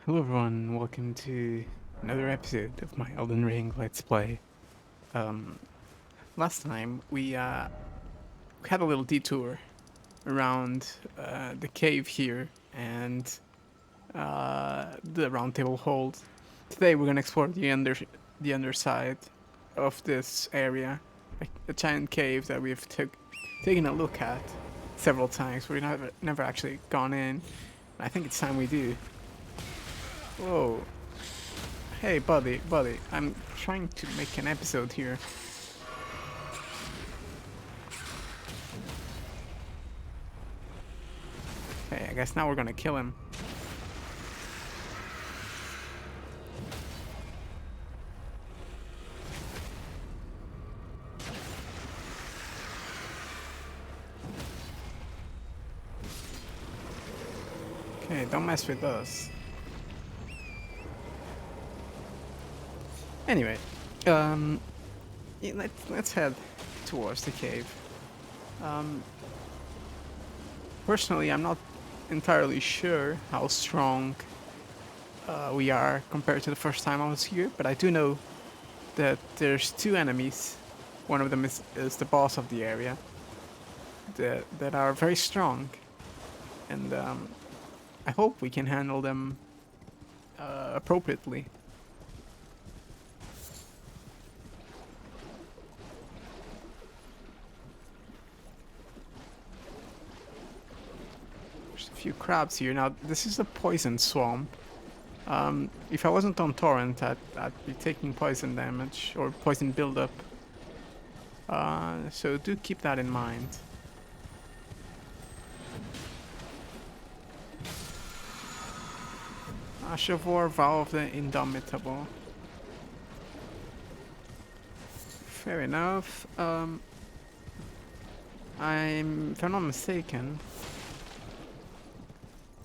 Hello everyone, welcome to another episode of my Elden Ring Let's Play. Um, Last time we had a little detour around the cave here and the round table hold. Today we're gonna explore the underside of this area, a giant cave that we've taken a look at several times. We've never actually gone in. I think it's time we do. Whoa. Hey, buddy, I'm trying to make an episode here. Okay, I guess now we're gonna kill him. Okay, don't mess with us. Anyway, yeah, let's head towards the cave. Um, Personally, I'm not entirely sure how strong we are compared to the first time I was here, but I do know that there's two enemies. One of them is the boss of the area that are very strong, and I hope we can handle them appropriately. There's a few crabs here. Now, this is a poison swamp. If I wasn't on torrent, I'd be taking poison damage or poison buildup. So do keep that in mind. Ashavor, Vow of the Indomitable. Fair enough. If I'm not mistaken,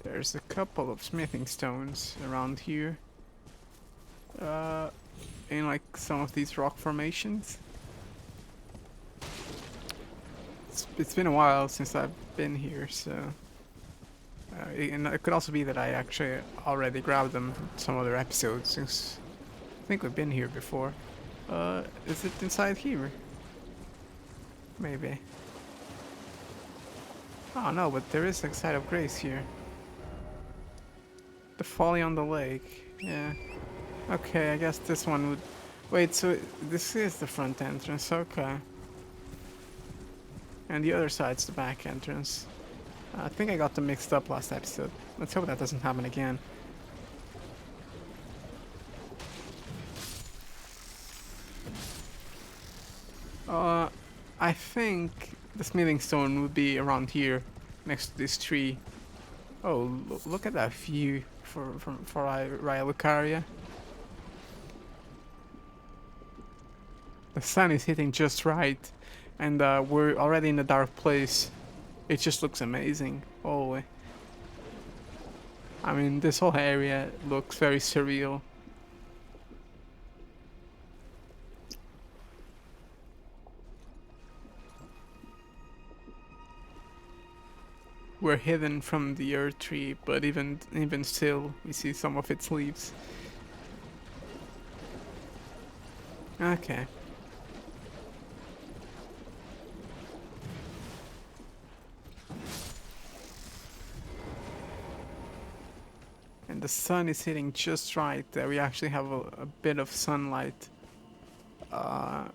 there's a couple of smithing stones around here. In like some of these rock formations. It's been a while since I've been here, so. And it could also be that I actually already grabbed them in some other episodes, since I think we've been here before. Is it inside here? Maybe. Oh no, but there is a site of grace here. The folly on the lake. Yeah. Okay, I guess this one would... Wait, so this is the front entrance, okay. And the other side's the back entrance. I think I got them mixed up last episode. Let's hope that doesn't happen again. I think the smithing stone would be around here, next to this tree. Oh, look at that view for Raya Lucaria. The sun is hitting just right, and we're already in a dark place. It just looks amazing. Holy. I mean, this whole area looks very surreal. We're hidden from the earth tree, but even still, we see some of its leaves. Okay. And the sun is hitting just right. We actually have a bit of sunlight uh,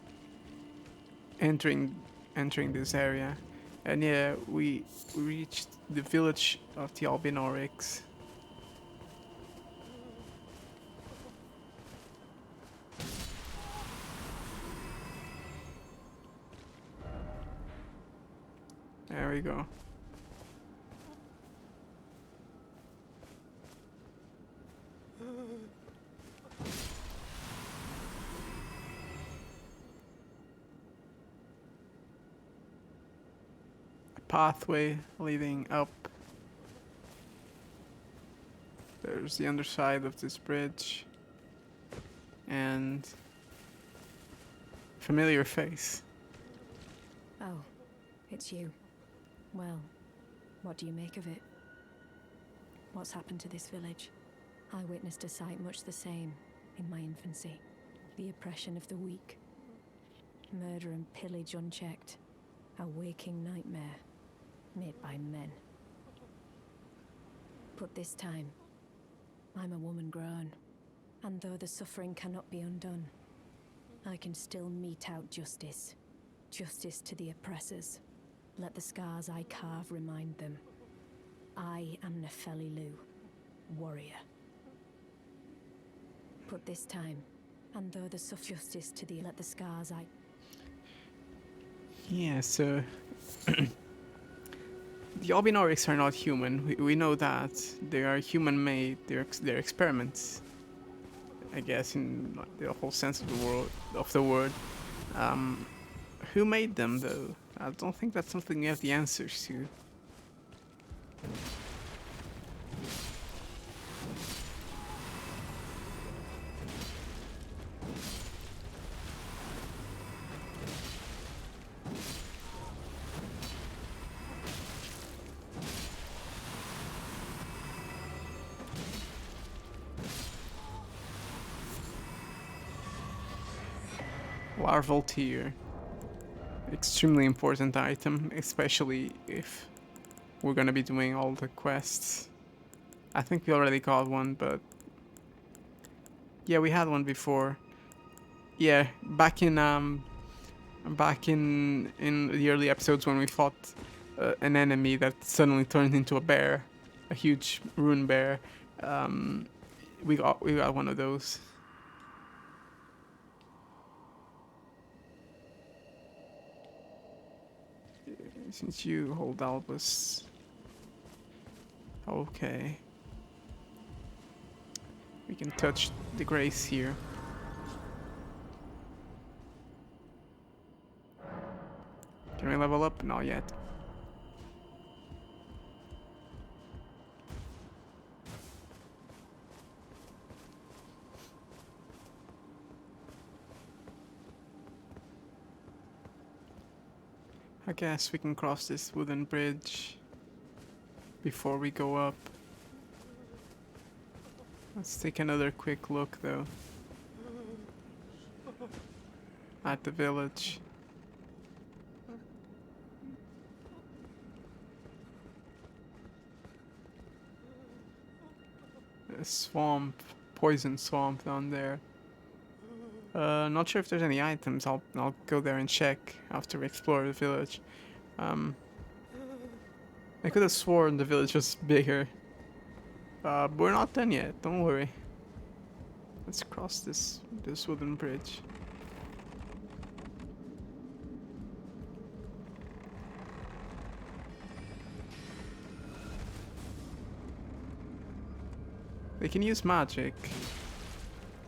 entering this area. And yeah, we reached the village of the Albinaurics. There we go. A pathway leading up. There's the underside of this bridge. And familiar face. Oh, it's you. Well, what do you make of it? What's happened to this village? I witnessed a sight much the same in my infancy. The oppression of the weak. Murder and pillage unchecked. A waking nightmare made by men. But this time, I'm a woman grown. And though the suffering cannot be undone, I can still mete out justice. Justice to the oppressors. Let the scars I carve remind them. I am Nefelilu, warrior. But this time, and though the justice to the let the scars I... Yeah, so... The Albinaurics are not human. We know that. They are human-made. They're experiments. I guess in the whole sense of the word. Who made them, though? I don't think that's something we have the answers to. Larval tier. Extremely important item, especially if we're gonna be doing all the quests. I think we already got one, but... Yeah, we had one before. Yeah, back in the early episodes when we fought an enemy that suddenly turned into a bear, a huge rune bear. We got one of those. Since you hold Albus. Okay. We can touch the grace here. Can we level up? Not yet. I guess we can cross this wooden bridge before we go up. Let's take another quick look though at the village. A swamp, poison swamp down there. Not sure if there's any items. I'll go there and check after we explore the village. I could have sworn the village was bigger. But we're not done yet, don't worry. Let's cross this wooden bridge. They can use magic.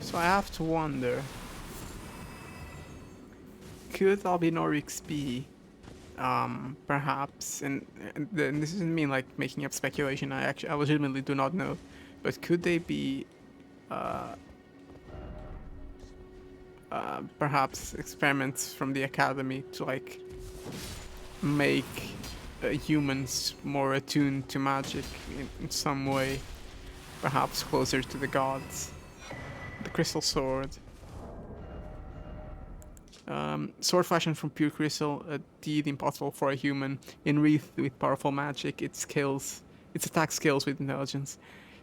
So I have to wonder. Could Albinaurics be perhaps, and this isn't me like making up speculation, I legitimately do not know, but could they be perhaps experiments from the academy to like make humans more attuned to magic in some way, perhaps closer to the gods? The crystal sword. Sword fashioned from pure crystal, a deed impossible for a human, enwreathed with powerful magic, its attack scales with intelligence.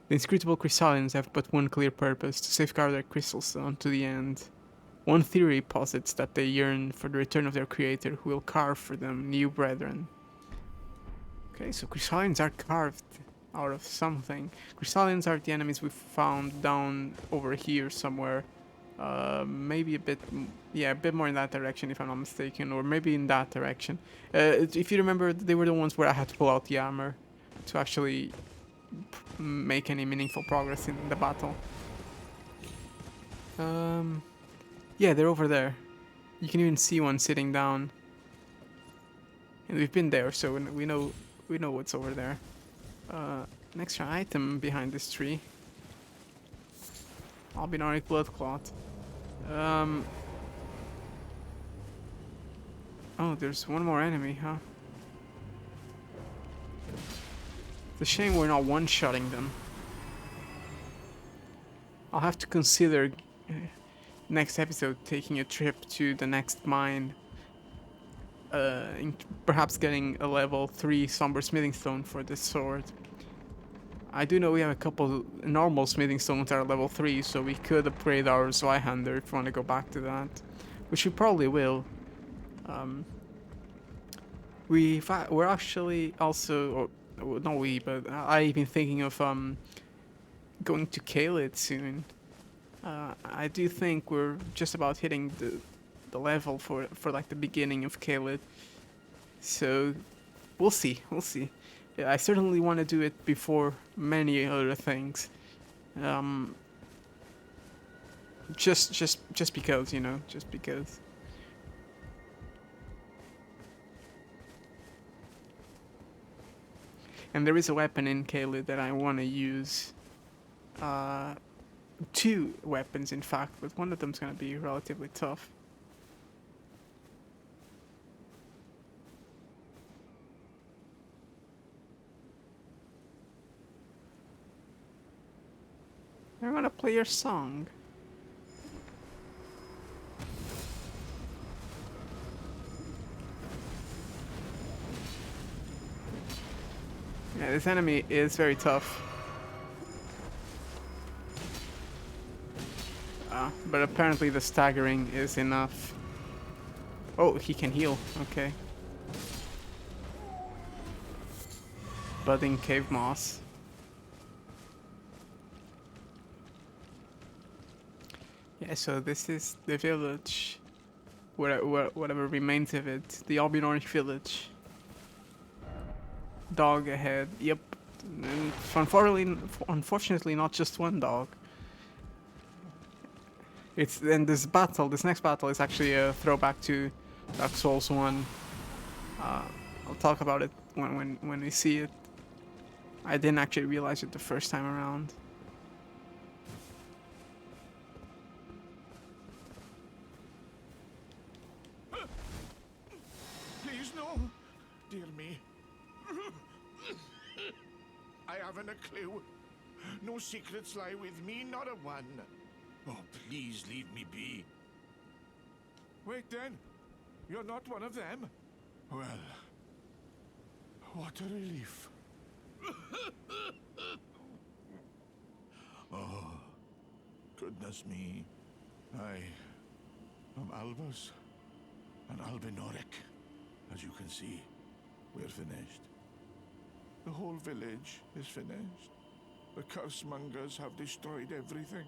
The inscrutable crystallians have but one clear purpose, to safeguard their crystal stone to the end. One theory posits that they yearn for the return of their creator, who will carve for them new brethren. Okay, so crystallians are carved out of something. Crystallians are the enemies we found down over here somewhere. Maybe a bit more in that direction if I'm not mistaken, or maybe in that direction. If you remember, they were the ones where I had to pull out the armor to actually make any meaningful progress in the battle. Yeah, they're over there. You can even see one sitting down. And we've been there, so we know what's over there. An extra item behind this tree. Albinauric blood clot. Oh, there's one more enemy, huh? It's a shame we're not one-shotting them. I'll have to consider next episode taking a trip to the next mine, perhaps getting a level 3 somber smithing stone for this sword. I do know we have a couple normal smithing stones that are level 3, so we could upgrade our Zweihander if we want to go back to that, which we probably will. We're actually also, or not we, but I've been thinking of going to Caelid soon. I do think we're just about hitting the level for like the beginning of Caelid. So we'll see. We'll see. Yeah, I certainly want to do it before many other things. Um, just because, you know, just because. And there is a weapon in Caelid that I want to use. Two weapons, in fact, but one of them's going to be relatively tough. I'm going to play your song. Yeah, this enemy is very tough. But apparently the staggering is enough. Oh, he can heal. Okay. Budding cave moss. Yeah, so this is the village. Whatever remains of it. The Albinauric village. Dog ahead. Yep. And unfortunately not just one dog. This next battle is actually a throwback to Dark Souls 1. I'll talk about it when we see it. I didn't actually realize it the first time around. Please no, dear me. I haven't a clue. No secrets lie with me, not a one. Oh, please leave me be. Wait then, you're not one of them? Well, what a relief. Oh, goodness me. I am Albus, an Albinauric. As you can see, we're finished. The whole village is finished. The cursemongers have destroyed everything.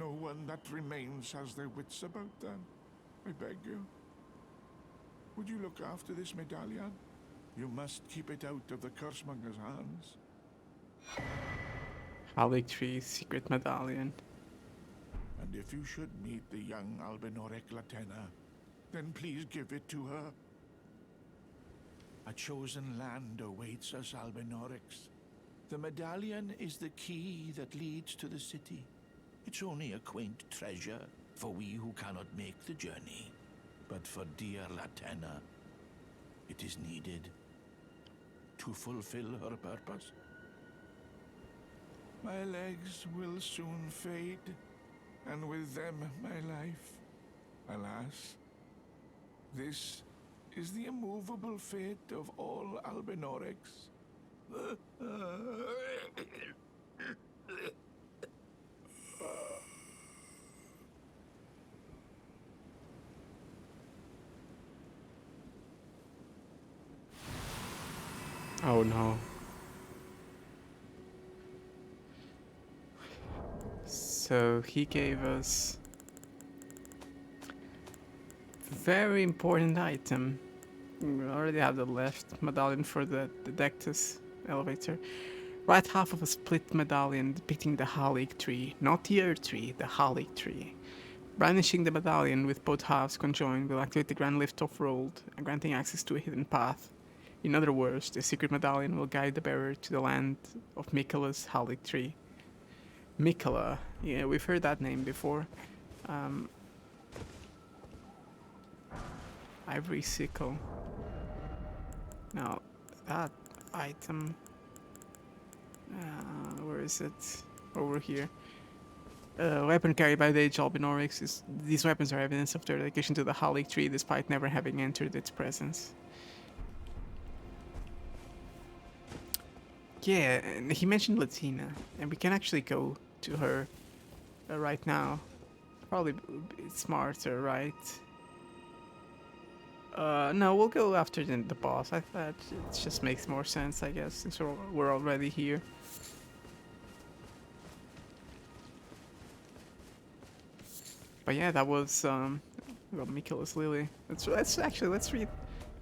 No one that remains has their wits about them. I beg you. Would you look after this medallion? You must keep it out of the cursemongers' hands. Haligtree secret medallion. And if you should meet the young Albinauric Latenna, then please give it to her. A chosen land awaits us Albinaurics. The medallion is the key that leads to the city. It's only a quaint treasure for we who cannot make the journey. But for dear Latenna, it is needed to fulfill her purpose. My legs will soon fade, and with them my life. Alas, this is the immovable fate of all Albinaurics. Oh no. So he gave us a very important item. We already have the left medallion for the Dectus elevator. Right half of a split medallion depicting the Haligtree, not the Earth Tree, the Haligtree. Brandishing the medallion with both halves conjoined will activate the Grand Lift off-rolled, granting access to a hidden path. In other words, the secret medallion will guide the bearer to the land of Miquella's Haligtree. Miquella, yeah, we've heard that name before. Ivory sickle. Now, that item... where is it? Over here. Weapon carried by the age Albinaurics. These weapons are evidence of their dedication to the Halik tree despite never having entered its presence. Yeah, and he mentioned Latina, and we can actually go to her right now. Probably it's smarter, right? No, we'll go after the boss. I thought it just makes more sense, I guess, since we're already here. But yeah, that was well, Mikola's Lily. Let's read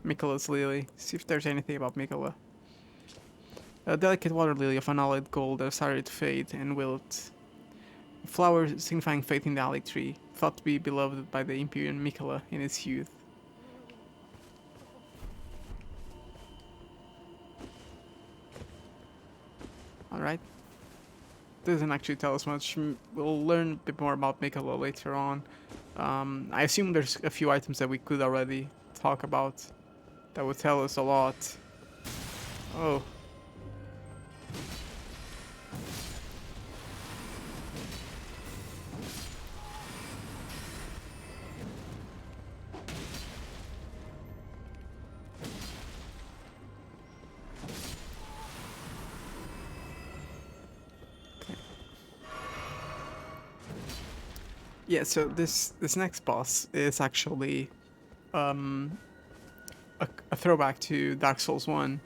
Mikola's Lily. See if there's anything about Mikola. A delicate water lily of unalloyed gold that started to fade and wilt. A flower signifying faith in the Alec tree, thought to be beloved by the Imperial Mikola in its youth. Alright. Doesn't actually tell us much. We'll learn a bit more about Mikola later on. I assume there's a few items that we could already talk about that would tell us a lot. Oh. Yeah, so this next boss is actually a throwback to Dark Souls 1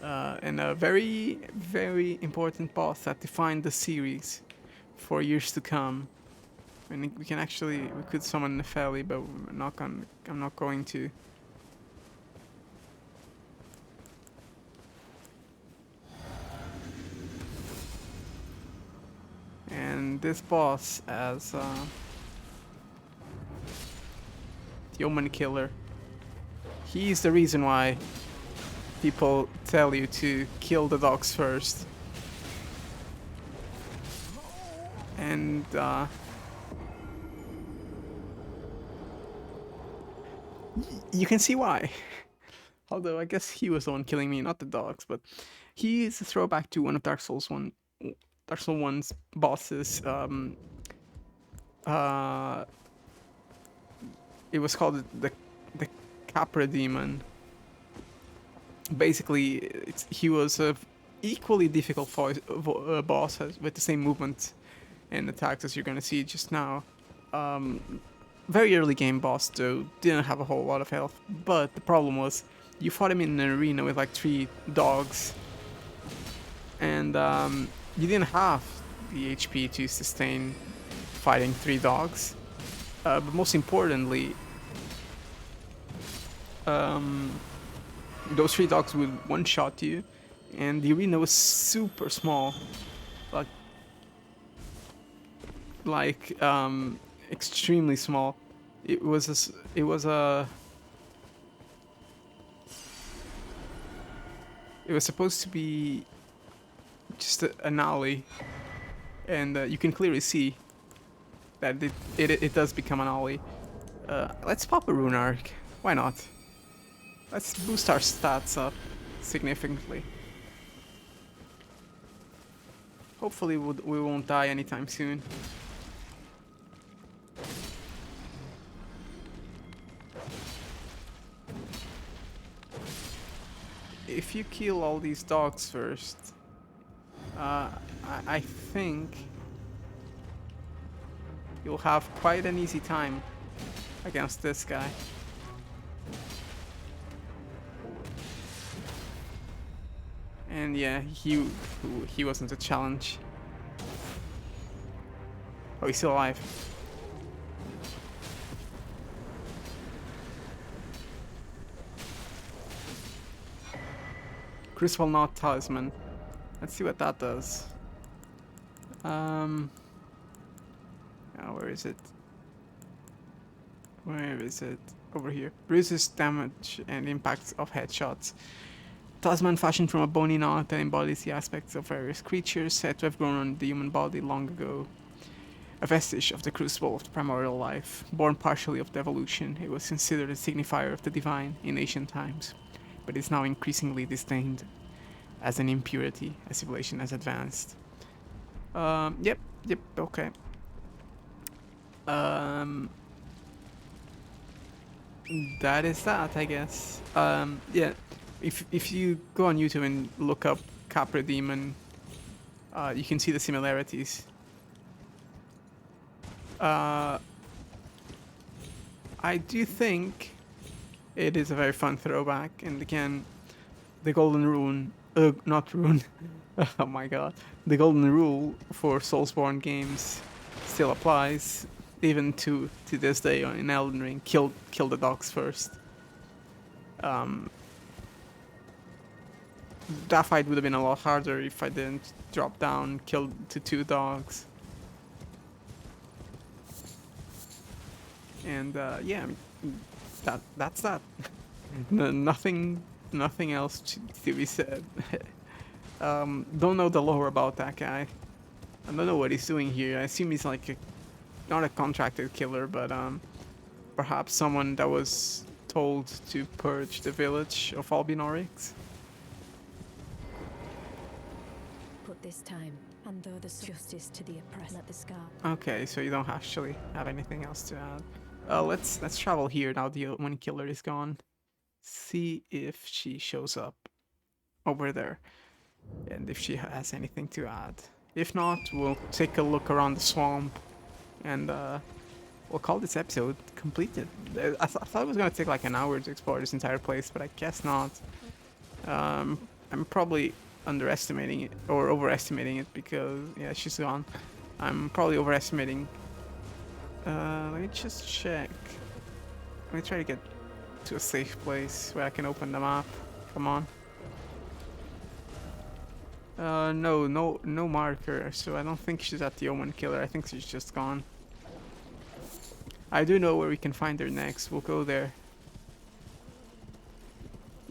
and a very, very important boss that defined the series for years to come. I mean, we could summon Nefeli, but I'm not going to. And this boss as the Omen Killer. He's the reason why people tell you to kill the dogs first. And you can see why. Although I guess he was the one killing me, not the dogs. But he is a throwback to one of Dark Souls 1's bosses. It was called the Capra Demon. Basically, he was a equally difficult boss with the same movement and attacks as you're gonna see just now. Very early game boss though, didn't have a whole lot of health, but the problem was you fought him in an arena with like 3 dogs, and you didn't have the HP to sustain fighting 3 dogs. But most importantly, those 3 dogs would one-shot you, and the arena was super small, like extremely small. It was supposed to be just an alley, and you can clearly see that it does become an alley. Let's pop a rune arc. Why not? Let's boost our stats up significantly. Hopefully we won't die anytime soon. If you kill all these dogs first, I think you'll have quite an easy time against this guy. And yeah, he wasn't a challenge. Oh, he's still alive. Crucible Knot Talisman. Let's see what that does. Oh, where is it? Where is it? Over here. Bruises, damage, and impacts of headshots. Talisman fashioned from a bony knot that embodies the aspects of various creatures said to have grown on the human body long ago. A vestige of the crucible of the primordial life, born partially of the evolution, it was considered a signifier of the divine in ancient times, but is now increasingly disdained as an impurity as civilization has advanced. Yep, okay. Um, that is that, I guess. Yeah, if you go on YouTube and look up Capra Demon, you can see the similarities. Uh, I do think it is a very fun throwback, and again, the golden rune, not rune, oh my god, the golden rule for Soulsborne games still applies, even to this day in Elden Ring. Kill the dogs first. Um, that fight would have been a lot harder if I didn't drop down, kill the 2 dogs, and yeah, that's that. Nothing else to be said. Don't know the lore about that guy. I don't know what he's doing here. I assume he's like not a contracted killer, but perhaps someone that was told to purge the village of Albinaurics. Put this time, and though the justice to the oppressed, let the scar. Okay, so you don't actually have anything else to add. Let's travel here now. The one killer is gone. See if she shows up over there, and if she has anything to add. If not, we'll take a look around the swamp, and we'll call this episode completed. I thought it was gonna take like an hour to explore this entire place, but I guess not. I'm probably underestimating it or overestimating it because yeah, she's gone. I'm probably overestimating. Let me just check. Let me try to get to a safe place where I can open the map. Come on. No marker, so I don't think she's at the Omen Killer. I think she's just gone. I do know where we can find her next. We'll go there.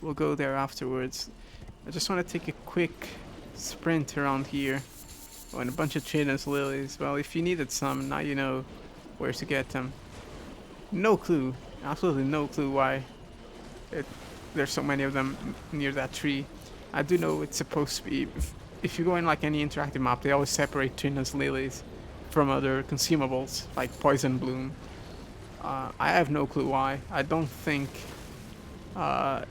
We'll go there afterwards. I just want to take a quick sprint around here. Oh, and a bunch of Traders Lilies. Well, if you needed some, now you know where to get them. No clue. Absolutely no clue why there's so many of them near that tree. I do know it's supposed to be... If you go in like any interactive map, they always separate Trina's lilies from other consumables, like Poison Bloom. I have no clue why. I don't think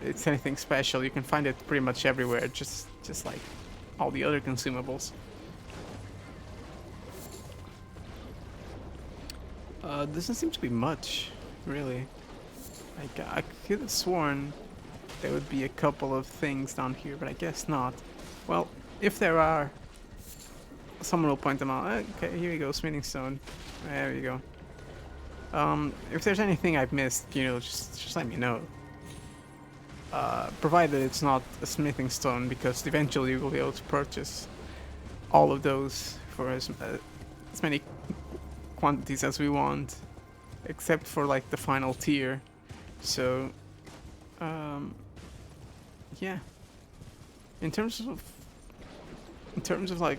it's anything special. You can find it pretty much everywhere, just like all the other consumables. Doesn't seem to be much, really. Like, I could have sworn there would be a couple of things down here, but I guess not. Well, if there are, someone will point them out. Okay, here we go, smithing stone. There we go. If there's anything I've missed, you know, just let me know. Provided it's not a smithing stone, because eventually we'll be able to purchase all of those for as many quantities as we want, except for like the final tier. So, yeah. In terms of like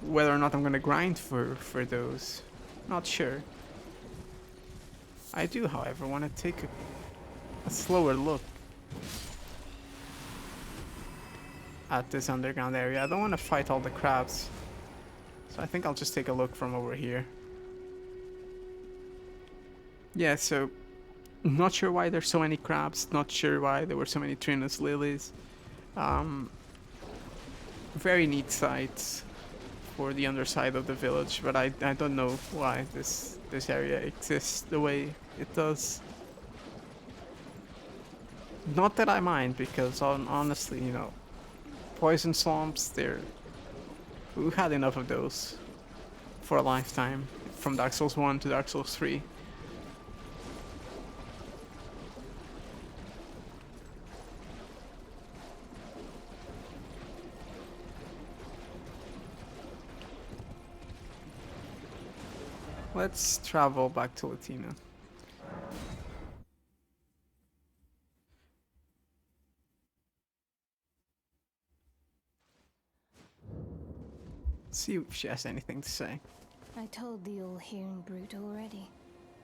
whether or not I'm gonna grind for those, not sure. I do, however, want to take a slower look at this underground area. I don't want to fight all the crabs, so I think I'll just take a look from over here. Yeah, so not sure why there's so many crabs, not sure why there were so many Trinus lilies. Very neat sights for the underside of the village, but I don't know why this area exists the way it does. Not that I mind, because honestly, you know, poison swamps, we've had enough of those for a lifetime, from Dark Souls 1 to Dark Souls 3. Let's travel back to Latina. See if she has anything to say. I told the all-hearing brute already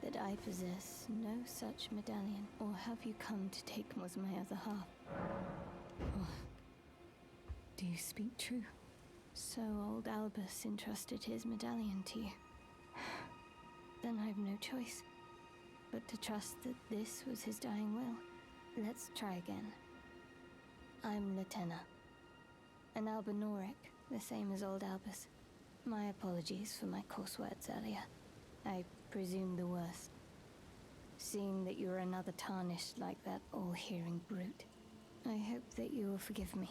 that I possess no such medallion. Or have you come to take was my other half? Oh. Do you speak true? So old Albus entrusted his medallion to you. then I've no choice but to trust that this was his dying will. Let's try again. I'm Latenna, an Albinauric, the same as old Albus. My apologies for my coarse words earlier. I presumed the worst. Seeing that you're another tarnished like that all-hearing brute, I hope that you will forgive me.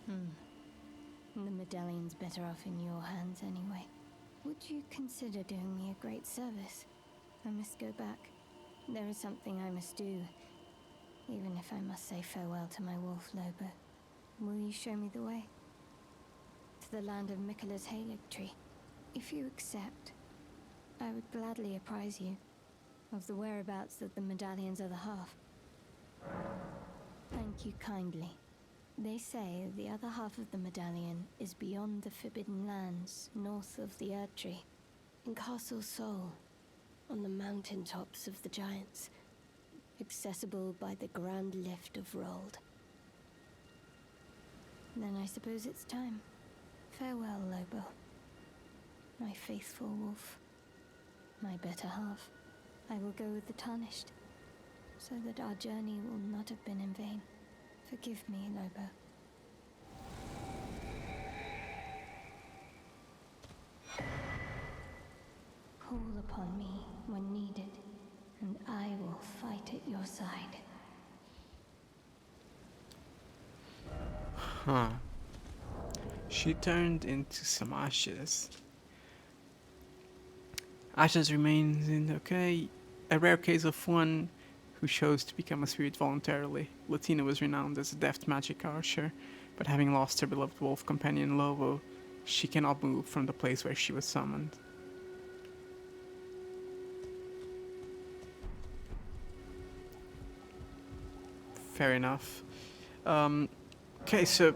The medallion's better off in your hands anyway. Would you consider doing me a great service? I must go back. There is something I must do, even if I must say farewell to my wolf Lobo. Will you show me the way? To the land of Miquella's Halig tree. If you accept, I would gladly apprise you of the whereabouts of the medallion's other half. Thank you kindly. They say the other half of the medallion is beyond the Forbidden Lands, north of the Erd Tree, in Castle Sol, on the mountain tops of the Giants, accessible by the Grand Lift of Rold. Then I suppose it's time. Farewell, Lobo. My faithful wolf. My better half. I will go with the Tarnished, so that our journey will not have been in vain. Forgive me, Lobo. Call upon me when needed, and I will fight at your side. Huh. She turned into some ashes. Ashes remains in a rare case of one who chose to become a spirit voluntarily. Latina was renowned as a deft magic archer, but having lost her beloved wolf companion Lobo, she cannot move from the place where she was summoned. Fair enough. Okay, so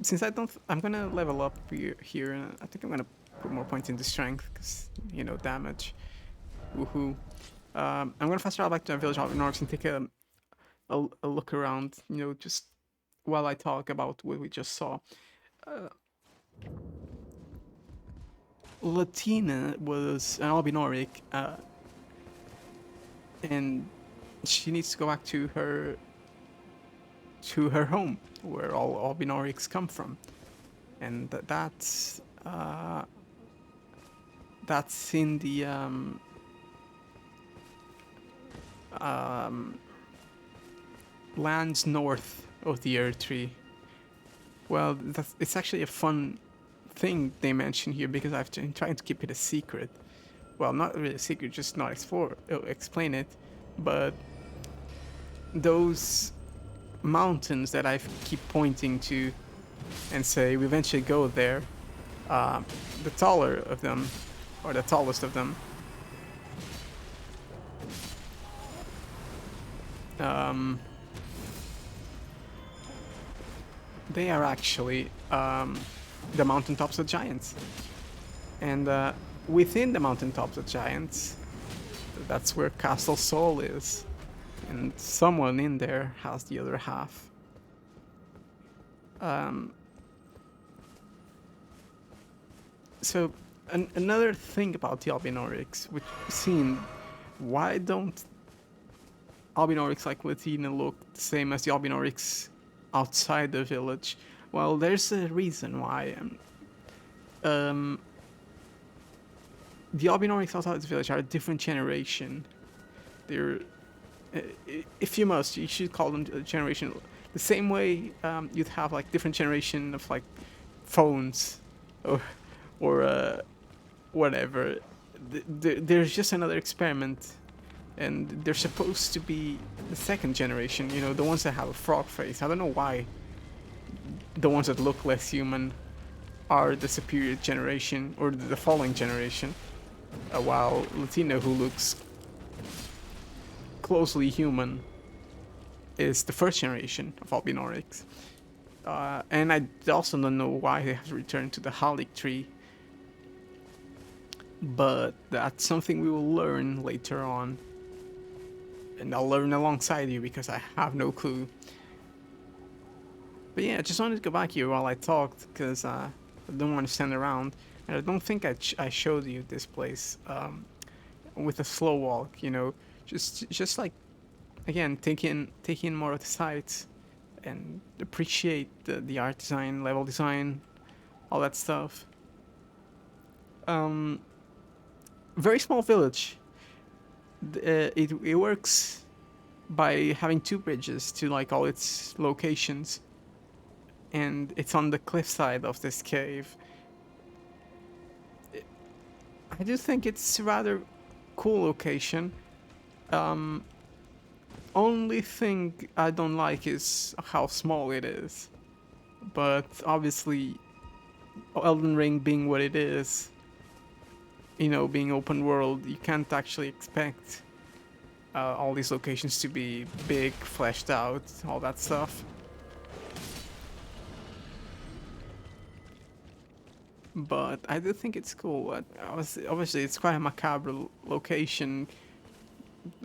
since I'm gonna level up here, and I think I'm gonna put more points into strength because damage. Woohoo! I'm gonna fast travel back to the village of Albinaurics and take a look around. Just while I talk about what we just saw. Latina was an Albinauric, and she needs to go back to her home, where all Albinaurics come from, and that's in the lands north of the Erd Tree. Well, it's actually a fun thing they mention here because I've been trying to keep it a secret. Well, not really a secret, just not explain it. But those mountains that I keep pointing to and say we eventually go there, the taller of them, or the tallest of them, they are actually the mountaintops of giants. And within the mountaintops of giants, that's where Castle Sol is. And someone in there has the other half. So another thing about the Albinaurics, which we've seen, why don't Albinaurics like Latina look the same as the Albinaurics outside the village? Well, there's a reason why. The Albinaurics outside the village are a different generation. They're, if you must, you should call them a generation. The same way you'd have like different generation of like phones, or whatever. There's just another experiment, and they're supposed to be the second generation. The ones that have a frog face. I don't know why the ones that look less human are the superior generation, or the following generation, while Latina, who looks closely human, is the first generation of Albinaurics. And I also don't know why they have returned to the Halig tree, but that's something we will learn later on, and I'll learn alongside you because I have no clue. But yeah, I just wanted to go back here while I talked because I don't want to stand around. And I don't think I showed you this place with a slow walk. You know, just like again taking more of the sights and appreciate the art design, level design, all that stuff. Um, very small village. It works by having two bridges to like all its locations, and it's on the cliffside of this cave. I do think it's a rather cool location. Um, only thing I don't like is how small it is. But obviously, Elden Ring being what it is, you know, being open world, you can't actually expect all these locations to be big, fleshed out, all that stuff. But I do think it's cool. Obviously, it's quite a macabre location.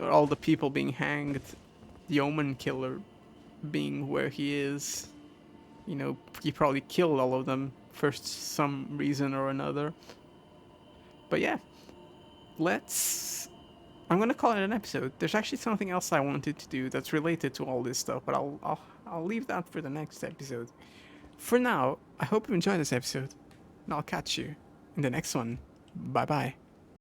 All the people being hanged, the Omen Killer being where he is. You know, he probably killed all of them for some reason or another. But yeah, let's. I'm gonna call it an episode. There's actually something else I wanted to do that's related to all this stuff, but I'll leave that for the next episode. For now, I hope you enjoyed this episode, and I'll catch you in the next one. Bye bye.